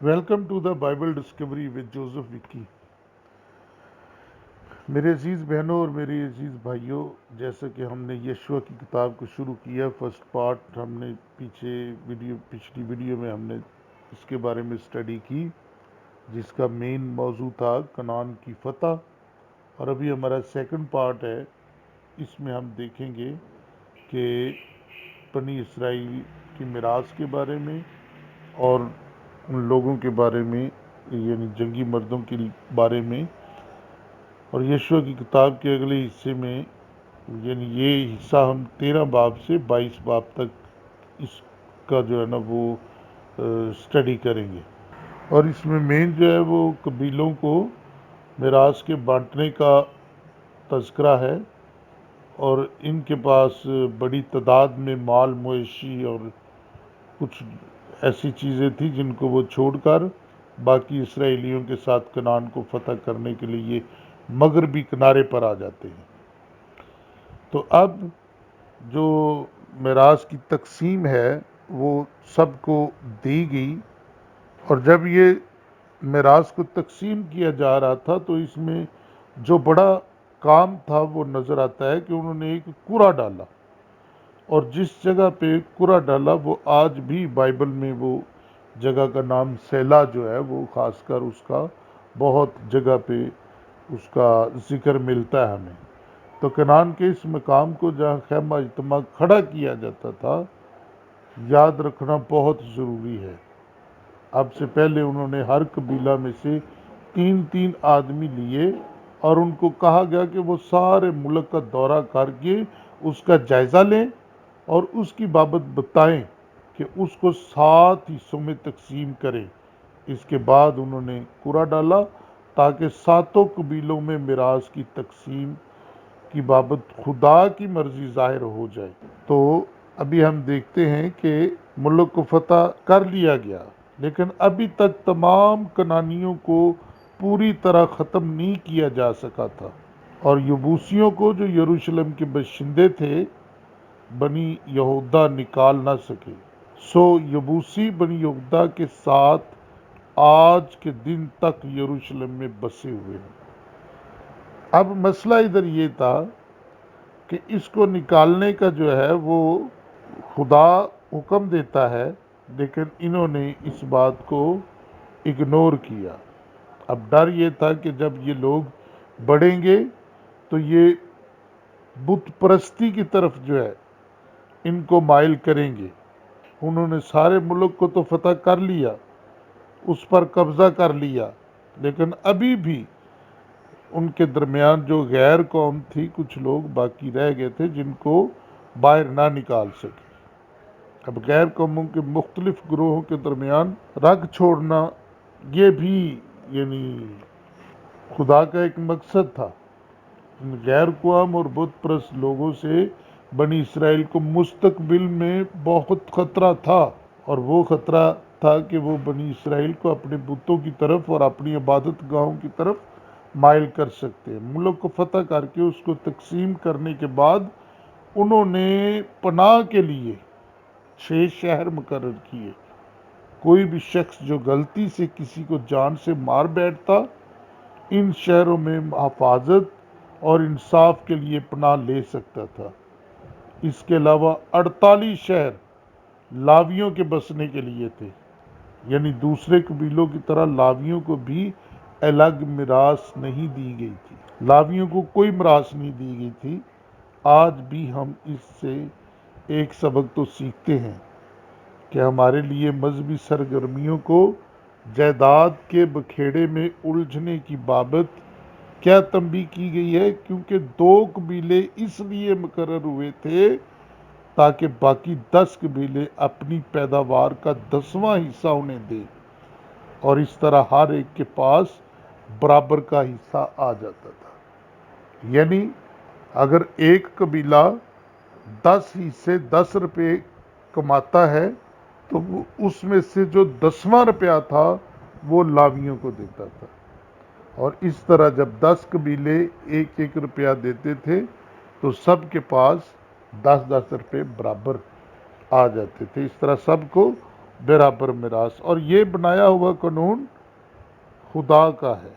Welcome to the Bible discovery with Joseph Vicky. میرے عزیز بہنوں اور میرے عزیز بھائیوں، جیسا کہ ہم نے یشوع کی کتاب کو شروع کیا، فرسٹ پارٹ ہم نے پچھلی ویڈیو میں ہم نے اس کے بارے میں اسٹڈی کی، جس کا مین موضوع تھا کنعان کی فتح، اور ابھی ہمارا سیکنڈ پارٹ ہے۔ اس میں ہم دیکھیں گے کہ بنی اسرائیل کی میراث کے بارے میں اور ان لوگوں کے بارے میں، یعنی جنگی مردوں کے بارے میں، اور یشوع کی کتاب کے اگلے حصے میں، یعنی یہ حصہ ہم 13 باب سے 22 باب تک اس کا جو ہے نا وہ اسٹڈی کریں گے، اور اس میں مین جو ہے وہ قبیلوں کو میراث کے بانٹنے کا تذکرہ ہے، اور ان کے پاس بڑی تعداد میں مال مویشی اور کچھ ایسی چیزیں تھیں جن کو وہ چھوڑ کر باقی اسرائیلیوں کے ساتھ کنعان کو فتح کرنے کے لیے یہ مغربی کنارے پر آ جاتے ہیں۔ تو اب جو میراث کی تقسیم ہے وہ سب کو دی گئی، اور جب یہ میراث کو تقسیم کیا جا رہا تھا تو اس میں جو بڑا کام تھا وہ نظر آتا ہے کہ انہوں نے ایک کورا ڈالا، اور جس جگہ پہ کورا ڈالا وہ آج بھی بائبل میں وہ جگہ کا نام سیلا جو ہے وہ خاص کر اس کا بہت جگہ پہ اس کا ذکر ملتا ہے ہمیں۔ تو کنعان کے اس مقام کو جہاں خیمہ اجتماع کھڑا کیا جاتا تھا، یاد رکھنا بہت ضروری ہے۔ اب سے پہلے انہوں نے ہر قبیلہ میں سے 3 آدمی لیے، اور ان کو کہا گیا کہ وہ سارے ملک کا دورہ کر کے اس کا جائزہ لیں اور اس کی بابت بتائیں کہ اس کو 7 حصوں میں تقسیم کریں۔ اس کے بعد انہوں نے کورا ڈالا تاکہ 7 قبیلوں میں میراث کی تقسیم کی بابت خدا کی مرضی ظاہر ہو جائے۔ تو ابھی ہم دیکھتے ہیں کہ ملک کو فتح کر لیا گیا، لیکن ابھی تک تمام کنعانیوں کو پوری طرح ختم نہیں کیا جا سکا تھا، اور یبوسیوں کو جو یروشلم کے باشندے تھے بنی یہودا نکال نہ سکے، سو یبوسی بنی یہودا کے ساتھ آج کے دن تک یروشلم میں بسے ہوئے ہیں۔ اب مسئلہ ادھر یہ تھا کہ اس کو نکالنے کا جو ہے وہ خدا حکم دیتا ہے، لیکن انہوں نے اس بات کو اگنور کیا۔ اب ڈر یہ تھا کہ جب یہ لوگ بڑھیں گے تو یہ بت پرستی کی طرف جو ہے ان کو مائل کریں گے۔ انہوں نے سارے ملک کو تو فتح کر لیا، اس پر قبضہ کر لیا، لیکن ابھی بھی ان کے درمیان جو غیر قوم تھی، کچھ لوگ باقی رہ گئے تھے جن کو باہر نہ نکال سکے۔ اب غیر قوموں کے مختلف گروہوں کے درمیان رگ چھوڑنا یہ بھی یعنی خدا کا ایک مقصد تھا۔ ان غیر قوم اور بت پرست لوگوں سے بنی اسرائیل کو مستقبل میں بہت خطرہ تھا، اور وہ خطرہ تھا کہ وہ بنی اسرائیل کو اپنے بتوں کی طرف اور اپنی عبادت گاہوں کی طرف مائل کر سکتے ہیں۔ ملک کو فتح کر کے اس کو تقسیم کرنے کے بعد انہوں نے پناہ کے لیے 6 شہر مقرر کیے۔ کوئی بھی شخص جو غلطی سے کسی کو جان سے مار بیٹھتا، ان شہروں میں حفاظت اور انصاف کے لیے پناہ لے سکتا تھا۔ اس کے علاوہ 48 شہر لاویوں کے بسنے کے لیے تھے، یعنی دوسرے قبیلوں کی طرح لاویوں کو بھی الگ میراث نہیں دی گئی تھی۔ لاویوں کو کوئی میراث نہیں دی گئی تھی۔ آج بھی ہم اس سے ایک سبق تو سیکھتے ہیں کہ ہمارے لیے مذہبی سرگرمیوں کو جائیداد کے بکھیڑے میں الجھنے کی بابت کیا تنبیہ کی گئی ہے، کیونکہ 2 قبیلے اس لیے مقرر ہوئے تھے تاکہ باقی 10 قبیلے اپنی پیداوار کا 10واں حصہ انہیں دیں، اور اس طرح ہر ایک کے پاس برابر کا حصہ آ جاتا تھا۔ یعنی اگر ایک قبیلہ 10 حصے 10 روپے کماتا ہے تو وہ اس میں سے جو 10واں روپیہ تھا وہ لاویوں کو دیتا تھا، اور اس طرح جب 10 قبیلے 1 روپیہ دیتے تھے تو سب کے پاس 10 روپے برابر آ جاتے تھے۔ اس طرح سب کو برابر میراث، اور یہ بنایا ہوا قانون خدا کا ہے۔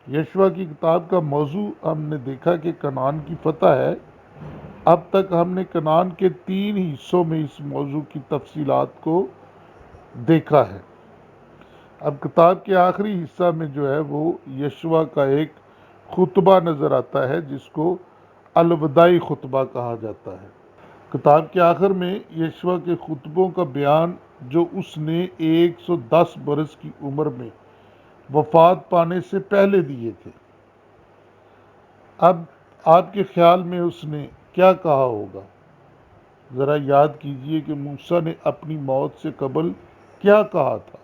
یشوع کی کتاب کا موضوع ہم نے دیکھا کہ کنعان کی فتح ہے۔ اب تک ہم نے کنعان کے 3 حصوں میں اس موضوع کی تفصیلات کو دیکھا ہے۔ اب کتاب کے آخری حصہ میں جو ہے وہ یشوع کا ایک خطبہ نظر آتا ہے جس کو الوداعی خطبہ کہا جاتا ہے۔ کتاب کے آخر میں یشوع کے خطبوں کا بیان جو اس نے 110 برس کی عمر میں وفات پانے سے پہلے دیے تھے۔ اب آپ کے خیال میں اس نے کیا کہا ہوگا؟ ذرا یاد کیجئے کہ موسیٰ نے اپنی موت سے قبل کیا کہا تھا،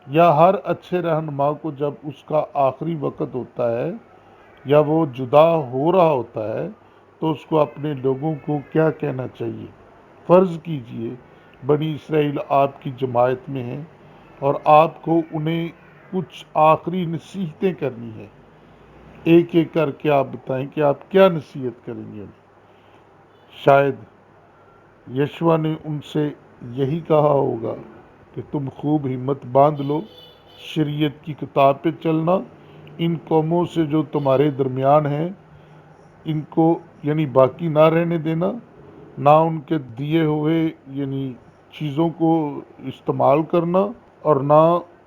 یا ہر اچھے رہنما کو جب اس کا آخری وقت ہوتا ہے یا وہ جدا ہو رہا ہوتا ہے تو اس کو اپنے لوگوں کو کیا کہنا چاہیے؟ فرض کیجئے بنی اسرائیل آپ کی جماعت میں ہیں اور آپ کو انہیں کچھ آخری نصیحتیں کرنی ہیں۔ ایک ایک کر کے آپ بتائیں کہ آپ کیا نصیحت کریں گے انہیں۔ شاید یشوع نے ان سے یہی کہا ہوگا کہ تم خوب ہمت باندھ لو، شریعت کی کتاب پہ چلنا، ان قوموں سے جو تمہارے درمیان ہیں ان کو یعنی باقی نہ رہنے دینا، نہ ان کے دیے ہوئے یعنی چیزوں کو استعمال کرنا، اور نہ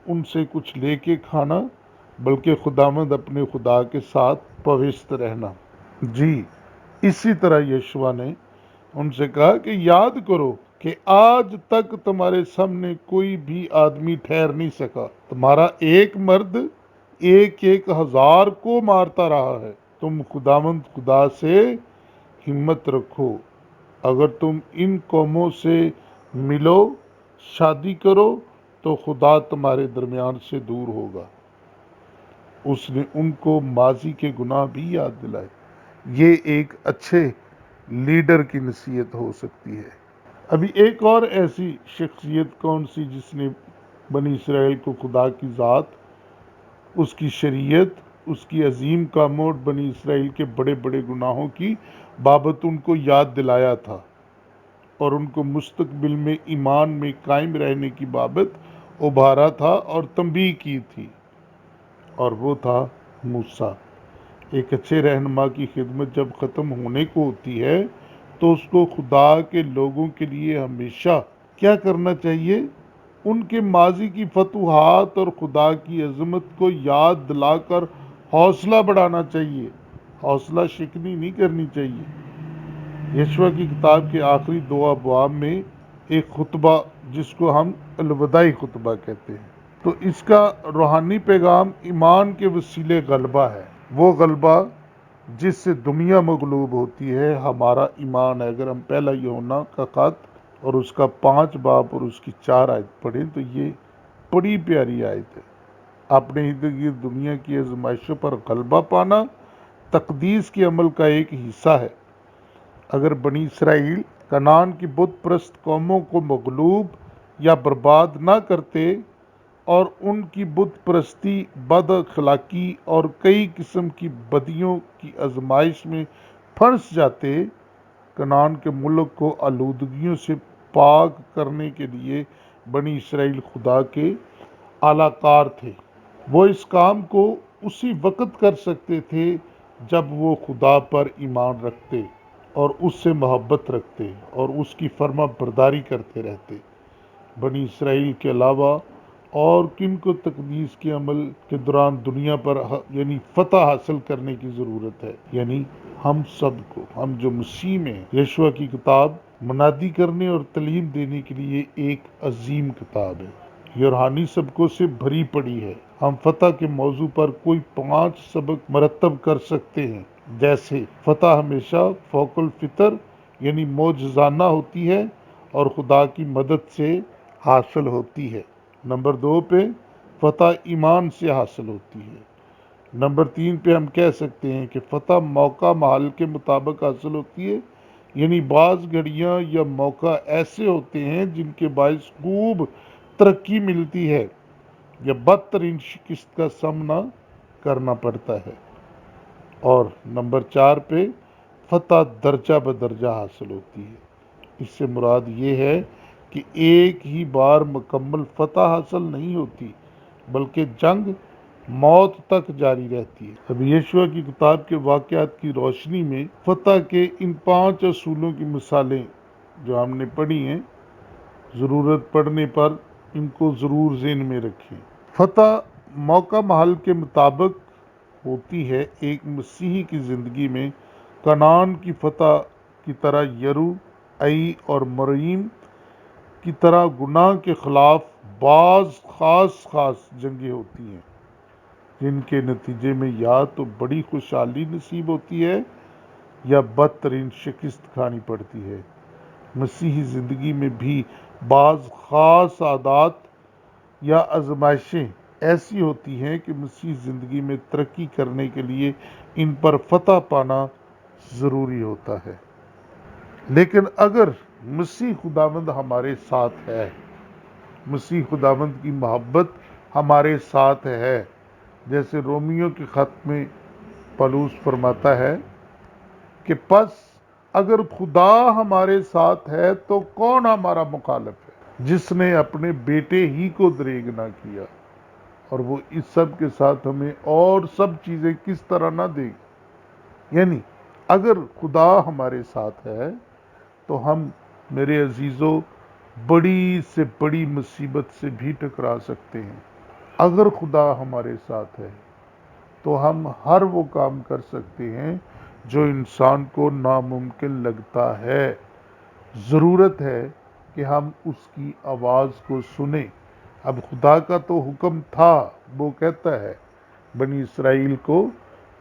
ان سے کچھ لے کے کھانا، بلکہ خداوند اپنے خدا کے ساتھ پویست رہنا۔ جی، اسی طرح یشوع نے ان سے کہا کہ یاد کرو کہ آج تک تمہارے سامنے کوئی بھی آدمی ٹھہر نہیں سکا، تمہارا ایک مرد 1,000 کو مارتا رہا ہے۔ تم خداوند خدا سے ہمت رکھو، اگر تم ان قوموں سے ملو، شادی کرو تو خدا تمہارے درمیان سے دور ہوگا۔ اس نے ان کو ماضی کے گناہ بھی یاد دلائے۔ یہ ایک اچھے لیڈر کی نصیحت ہو سکتی ہے۔ ابھی ایک اور ایسی شخصیت کون سی جس نے بنی اسرائیل کو خدا کی ذات، اس کی شریعت، اس کی عظیم کاموں اور بنی اسرائیل کے بڑے بڑے گناہوں کی بابت ان کو یاد دلایا تھا اور ان کو مستقبل میں ایمان میں قائم رہنے کی بابت ابھارا تھا اور تنبیہ کی تھی، اور وہ تھا موسیٰ۔ ایک اچھے رہنما کی خدمت جب ختم ہونے کو ہوتی ہے تو اس کو خدا کے لوگوں کے لیے ہمیشہ کیا کرنا چاہیے؟ ان کے ماضی کی فتوحات اور خدا کی عظمت کو یاد دلا کر حوصلہ بڑھانا چاہیے، حوصلہ شکنی نہیں کرنی چاہیے۔ یشوع کی کتاب کے آخری 2 ابواب میں ایک خطبہ جس کو ہم الوداعی خطبہ کہتے ہیں، تو اس کا روحانی پیغام ایمان کے وسیلے غلبہ ہے۔ وہ غلبہ جس سے دنیا مغلوب ہوتی ہے ہمارا ایمان ہے۔ اگر ہم پہلا یوحنا کا خط اور اس کا 5 باب اور اس کی 4 آیت پڑھیں تو یہ بڑی پیاری آیت ہے۔ اپنے ارد گرد دنیا کی آزمائشوں پر غلبہ پانا تقدیس کے عمل کا ایک حصہ ہے۔ اگر بنی اسرائیل کنعان کی بت پرست قوموں کو مغلوب یا برباد نہ کرتے اور ان کی بت پرستی، بد اخلاقی اور کئی قسم کی بدیوں کی آزمائش میں پھنس جاتے، کنعان کے ملک کو آلودگیوں سے پاک کرنے کے لیے بنی اسرائیل خدا کے اعلی کار تھے۔ وہ اس کام کو اسی وقت کر سکتے تھے جب وہ خدا پر ایمان رکھتے اور اس سے محبت رکھتے اور اس کی فرما برداری کرتے رہتے۔ بنی اسرائیل کے علاوہ اور کن کو تقدیس کے عمل کے دوران دنیا پر یعنی فتح حاصل کرنے کی ضرورت ہے؟ یعنی ہم سب کو، ہم جو مسیح میں ہیں۔ یشوع کی کتاب منادی کرنے اور تعلیم دینے کے لیے ایک عظیم کتاب ہے، یہ روحانی سبقوں سے بھری پڑی ہے۔ ہم فتح کے موضوع پر کوئی 5 سبق مرتب کر سکتے ہیں، جیسے فتح ہمیشہ فوق الفطر یعنی معجزانہ ہوتی ہے اور خدا کی مدد سے حاصل ہوتی ہے۔ نمبر 2 پہ فتح ایمان سے حاصل ہوتی ہے۔ نمبر 3 پہ ہم کہہ سکتے ہیں کہ فتح موقع محل کے مطابق حاصل ہوتی ہے، یعنی بعض گھڑیاں یا موقع ایسے ہوتے ہیں جن کے باعث خوب ترقی ملتی ہے یا بدترین شکست کا سامنا کرنا پڑتا ہے۔ اور نمبر 4 پہ فتح درجہ بدرجہ حاصل ہوتی ہے۔ اس سے مراد یہ ہے کہ ایک ہی بار مکمل فتح حاصل نہیں ہوتی، بلکہ جنگ موت تک جاری رہتی ہے۔ اب یشوع کی کتاب کے واقعات کی روشنی میں فتح کے ان 5 اصولوں کی مثالیں جو ہم نے پڑھی ہیں، ضرورت پڑنے پر ان کو ضرور ذہن میں رکھیں۔ فتح موقع محل کے مطابق ہوتی ہے۔ ایک مسیحی کی زندگی میں کنعان کی فتح کی طرح یرو، ای اور مریم کی طرح گناہ کے خلاف بعض خاص جنگیں ہوتی ہیں، جن کے نتیجے میں یا تو بڑی خوشحالی نصیب ہوتی ہے یا بدترین شکست کھانی پڑتی ہے۔ مسیحی زندگی میں بھی بعض خاص عادات یا آزمائشیں ایسی ہوتی ہیں کہ مسیحی زندگی میں ترقی کرنے کے لیے ان پر فتح پانا ضروری ہوتا ہے۔ لیکن اگر مسیح خداوند ہمارے ساتھ ہے، مسیح خداوند کی محبت ہمارے ساتھ ہے، جیسے رومیو کے خط میں پولس فرماتا ہے کہ پس اگر خدا ہمارے ساتھ ہے تو کون ہمارا مخالف ہے؟ جس نے اپنے بیٹے ہی کو دریغ نہ کیا، اور وہ اس سب کے ساتھ ہمیں اور سب چیزیں کس طرح نہ دے گی۔ یعنی اگر خدا ہمارے ساتھ ہے تو ہم، میرے عزیزو، بڑی سے بڑی مصیبت سے بھی ٹکرا سکتے ہیں۔ اگر خدا ہمارے ساتھ ہے تو ہم ہر وہ کام کر سکتے ہیں جو انسان کو ناممکن لگتا ہے۔ ضرورت ہے کہ ہم اس کی آواز کو سنیں۔ اب خدا کا تو حکم تھا، وہ کہتا ہے بنی اسرائیل کو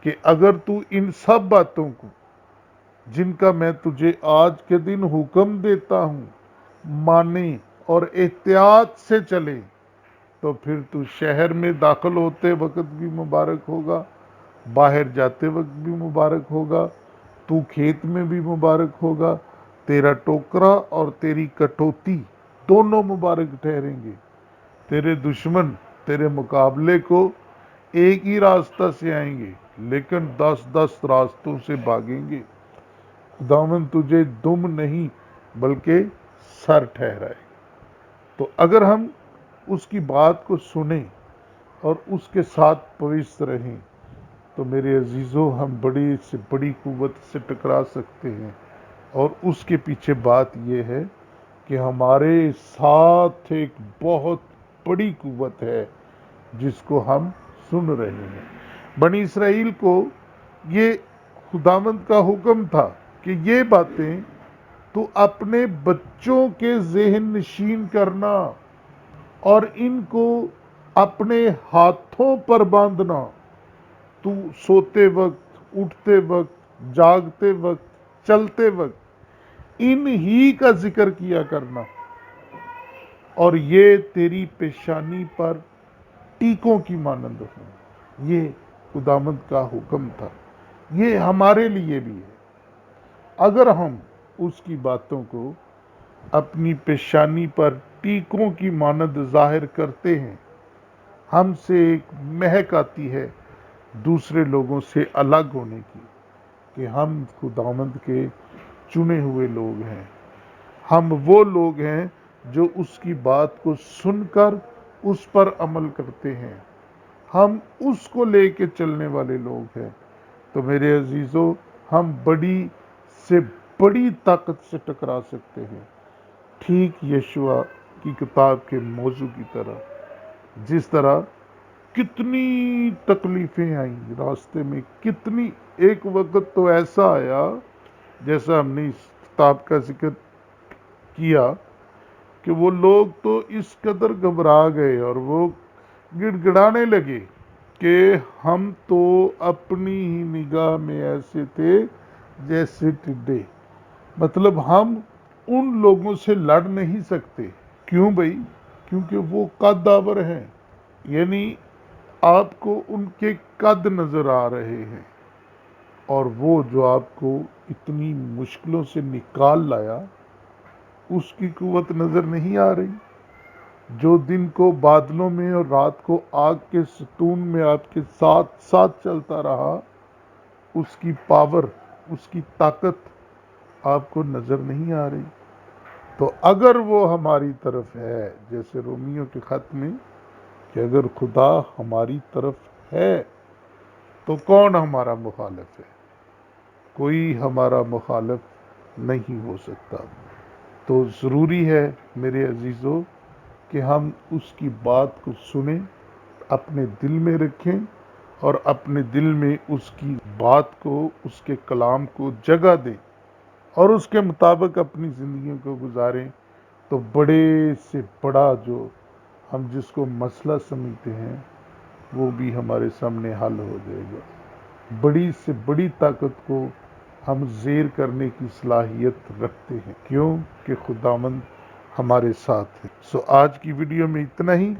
کہ اگر تو ان سب باتوں کو جن کا میں تجھے آج کے دن حکم دیتا ہوں مانے اور احتیاط سے چلے، تو پھر تو شہر میں داخل ہوتے وقت بھی مبارک ہوگا، باہر جاتے وقت بھی مبارک ہوگا، تو کھیت میں بھی مبارک ہوگا، تیرا ٹوکرا اور تیری کٹوتی دونوں مبارک ٹھہریں گے۔ تیرے دشمن تیرے مقابلے کو ایک ہی راستہ سے آئیں گے، لیکن 10 راستوں سے بھاگیں گے۔ خداوند تجھے دم نہیں بلکہ سر ٹھہرائے۔ تو اگر ہم اس کی بات کو سنیں اور اس کے ساتھ پویست رہیں تو میرے عزیزو، ہم بڑی سے بڑی قوت سے ٹکرا سکتے ہیں۔ اور اس کے پیچھے بات یہ ہے کہ ہمارے ساتھ ایک بہت بڑی قوت ہے جس کو ہم سن رہے ہیں۔ بنی اسرائیل کو یہ خداوند کا حکم تھا کہ یہ باتیں تو اپنے بچوں کے ذہن نشین کرنا اور ان کو اپنے ہاتھوں پر باندھنا۔ تو سوتے وقت، اٹھتے وقت، جاگتے وقت، چلتے وقت ان ہی کا ذکر کیا کرنا، اور یہ تیری پیشانی پر ٹیکوں کی مانند ہوں۔ یہ خداوند کا حکم تھا، یہ ہمارے لیے بھی ہے۔ اگر ہم اس کی باتوں کو اپنی پیشانی پر ٹیکوں کی مانند ظاہر کرتے ہیں، ہم سے ایک مہک آتی ہے دوسرے لوگوں سے الگ ہونے کی، کہ ہم خداوند کے چنے ہوئے لوگ ہیں۔ ہم وہ لوگ ہیں جو اس کی بات کو سن کر اس پر عمل کرتے ہیں۔ ہم اس کو لے کے چلنے والے لوگ ہیں۔ تو میرے عزیزو، ہم بڑی سے بڑی طاقت سے ٹکرا سکتے ہیں، ٹھیک یشوع کی کتاب کے موضوع کی طرح۔ جس طرح کتنی تکلیفیں آئیں راستے میں، کتنی، ایک وقت تو ایسا آیا جیسا ہم نے اس کتاب کا ذکر کیا کہ وہ لوگ تو اس قدر گھبرا گئے اور وہ گڑ گڑانے لگے کہ ہم تو اپنی ہی نگاہ میں ایسے تھے جیسے ٹڈے۔ مطلب ہم ان لوگوں سے لڑ نہیں سکتے۔ کیوں بھائی؟ کیونکہ وہ قد آور ہیں، یعنی آپ کو ان کے قد نظر آ رہے ہیں، اور وہ جو آپ کو اتنی مشکلوں سے نکال لایا اس کی قوت نظر نہیں آ رہی؟ جو دن کو بادلوں میں اور رات کو آگ کے ستون میں آپ کے ساتھ ساتھ چلتا رہا، اس کی پاور، اس کی طاقت آپ کو نظر نہیں آ رہی؟ تو اگر وہ ہماری طرف ہے، جیسے رومیوں کے خط میں کہ اگر خدا ہماری طرف ہے تو کون ہمارا مخالف ہے؟ کوئی ہمارا مخالف نہیں ہو سکتا۔ تو ضروری ہے میرے عزیزو کہ ہم اس کی بات کو سنیں، اپنے دل میں رکھیں اور اپنے دل میں اس کی بات کو، اس کے کلام کو جگہ دیں اور اس کے مطابق اپنی زندگیوں کو گزاریں، تو بڑے سے بڑا جو ہم جس کو مسئلہ سمجھتے ہیں وہ بھی ہمارے سامنے حل ہو جائے گا۔ بڑی سے بڑی طاقت کو ہم زیر کرنے کی صلاحیت رکھتے ہیں، کیوں کہ خداوند ہمارے ساتھ ہے۔ آج کی ویڈیو میں اتنا ہی۔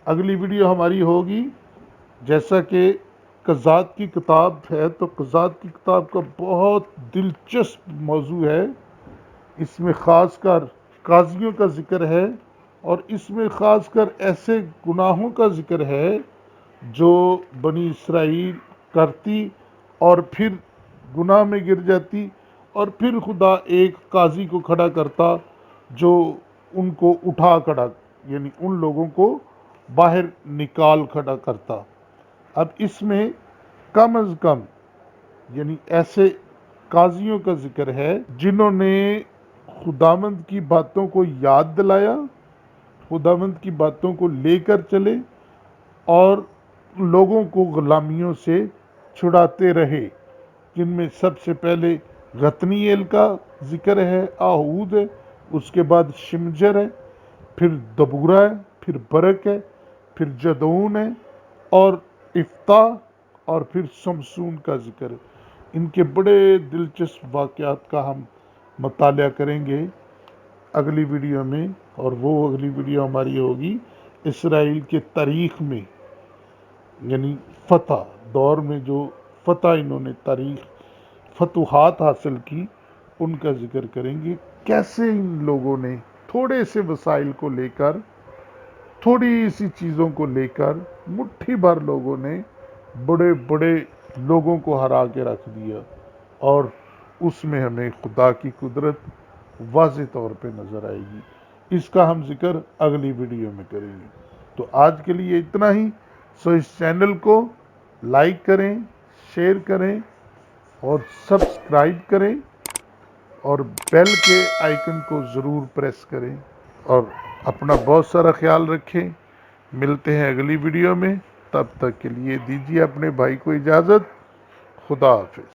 اگلی ویڈیو ہماری ہوگی، جیسا کہ قضات کی کتاب ہے تو قضات کی کتاب کا بہت دلچسپ موضوع ہے۔ اس میں خاص کر قاضیوں کا ذکر ہے اور اس میں خاص کر ایسے گناہوں کا ذکر ہے جو بنی اسرائیل کرتی اور پھر گناہ میں گر جاتی، اور پھر خدا ایک قاضی کو کھڑا کرتا جو ان کو اٹھا کھڑا، یعنی ان لوگوں کو باہر نکال کھڑا کرتا۔ اب اس میں کم از کم یعنی ایسے قاضیوں کا ذکر ہے جنہوں نے خداوند کی باتوں کو یاد دلایا، خداوند کی باتوں کو لے کر چلے اور لوگوں کو غلامیوں سے چھڑاتے رہے، جن میں سب سے پہلے غتنییل کا ذکر ہے، آہود ہے، اس کے بعد شمجر ہے، پھر دبورہ ہے، پھر برک ہے، پھر جدعون ہے اور افتاح، اور پھر سمسون کا ذکر ہے۔ ان کے بڑے دلچسپ واقعات کا ہم مطالعہ کریں گے اگلی ویڈیو میں، اور وہ اگلی ویڈیو ہماری ہوگی اسرائیل کے تاریخ میں، یعنی فتح دور میں جو فتح انہوں نے فتوحات حاصل کی، ان کا ذکر کریں گے۔ کیسے ان لوگوں نے تھوڑے سے وسائل کو لے کر، تھوڑی سی چیزوں کو لے کر، مٹھی بھر لوگوں نے بڑے بڑے لوگوں کو ہرا کے رکھ دیا، اور اس میں ہمیں خدا کی قدرت واضح طور پہ نظر آئے گی۔ اس کا ہم ذکر اگلی ویڈیو میں کریں گے۔ تو آج کے لیے اتنا ہی۔ اس چینل کو لائک کریں، شیئر کریں اور سبسکرائب کریں اور بیل کے آئیکن کو ضرور پریس کریں، اور اپنا بہت سارا خیال رکھیں۔ ملتے ہیں اگلی ویڈیو میں، تب تک کے لیے دیجیے اپنے بھائی کو اجازت۔ خدا حافظ۔